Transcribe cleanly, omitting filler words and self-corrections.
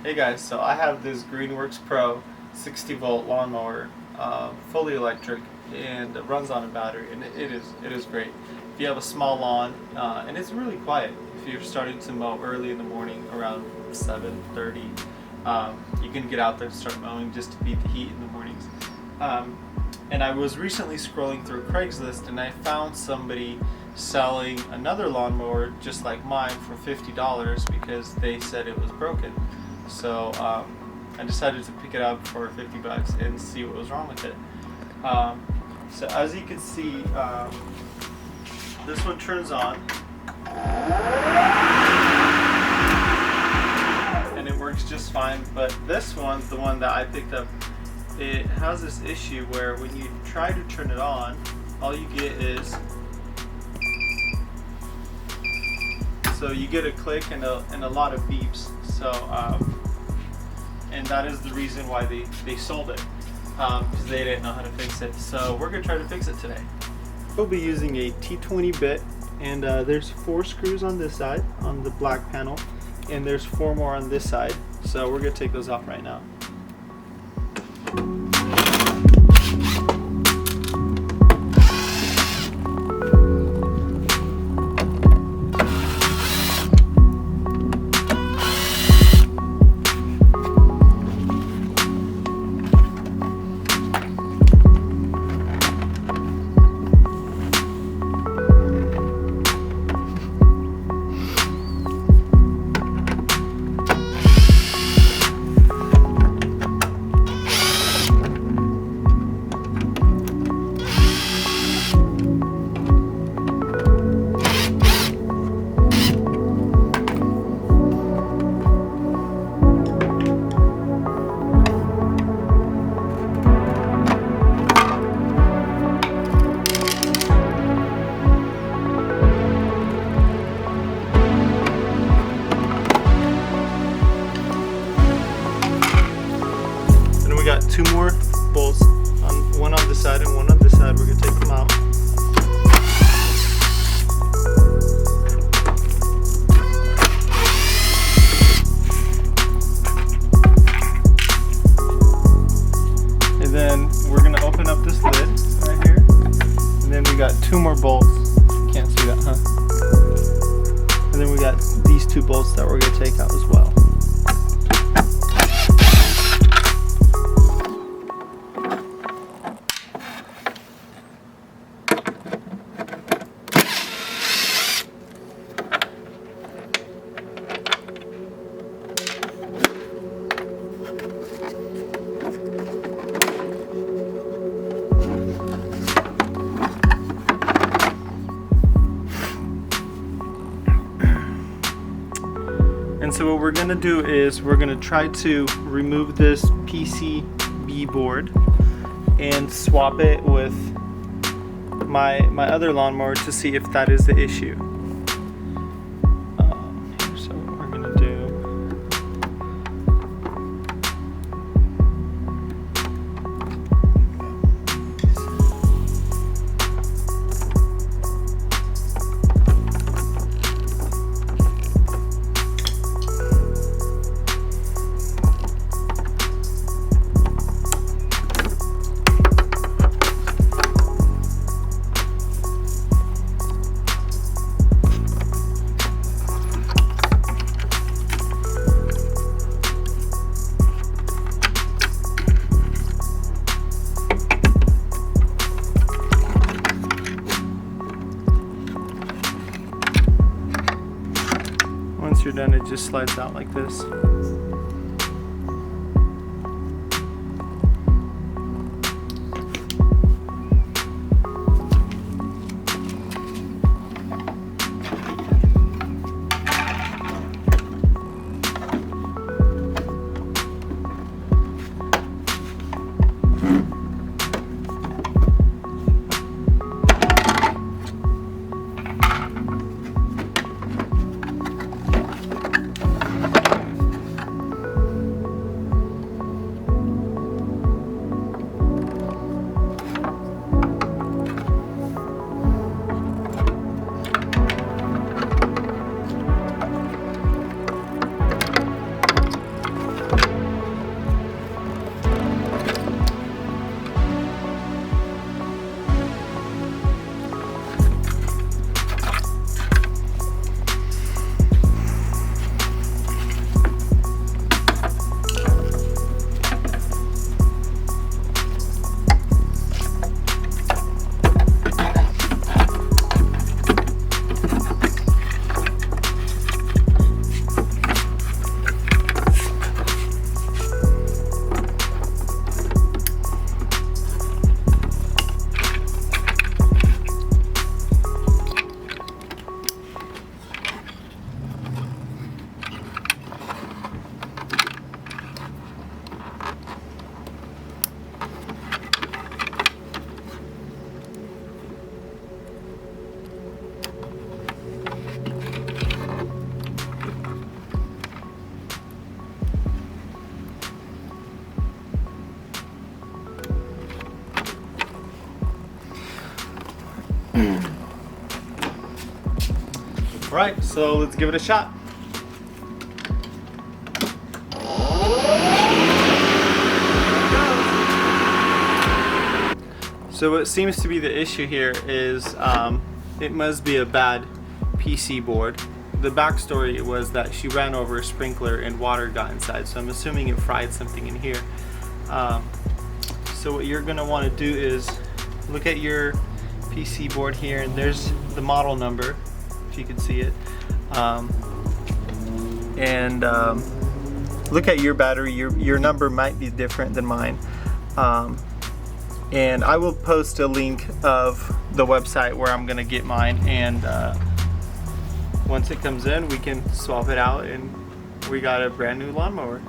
Hey guys, so I have this Greenworks Pro 60 volt lawnmower, fully electric, and it runs on a battery, and it is great. If you have a small lawn, and it's really quiet. If you're starting to mow early in the morning around 7:30, you can get out there and start mowing just to beat the heat in the mornings. And I was recently scrolling through Craigslist and I found somebody selling another lawnmower just like mine for $50 because they said it was broken. So I decided to pick it up for $50 and see what was wrong with it. So as you can see, this one turns on and it works just fine, but this one's the one that I picked up. It has this issue where when you try to turn it on, all you get is, so you get a click and a lot of beeps. So and that is the reason why they sold it, because they didn't know how to fix it. So we're gonna try to fix it today. We'll be using a T20 bit, and there's 4 screws on this side on the black panel, and there's 4 more on this side. So we're gonna take those off right now. Got 2 more bolts, one on this side and one on this side. We're gonna take them out. And then we're gonna open up this lid right here. And then we got 2 more bolts. Can't see that, huh? And then we got these 2 bolts that we're gonna take out as well. And so what we're going to do is we're going to try to remove this PCBoard and swap it with my other lawnmower to see if that is the issue. So what we're going to do, once you're done, it just slides out like this. Alright, so let's give it a shot. So what seems to be the issue here is it must be a bad PC board. The backstory was that she ran over a sprinkler and water got inside, so I'm assuming it fried something in here. So what you're going to want to do is look at your PC board here, and there's the model number, if you can see it. Look at your battery. Your number might be different than mine. And I will post a link of the website where I'm going to get mine, and once it comes in, we can swap it out and we got a brand new lawnmower.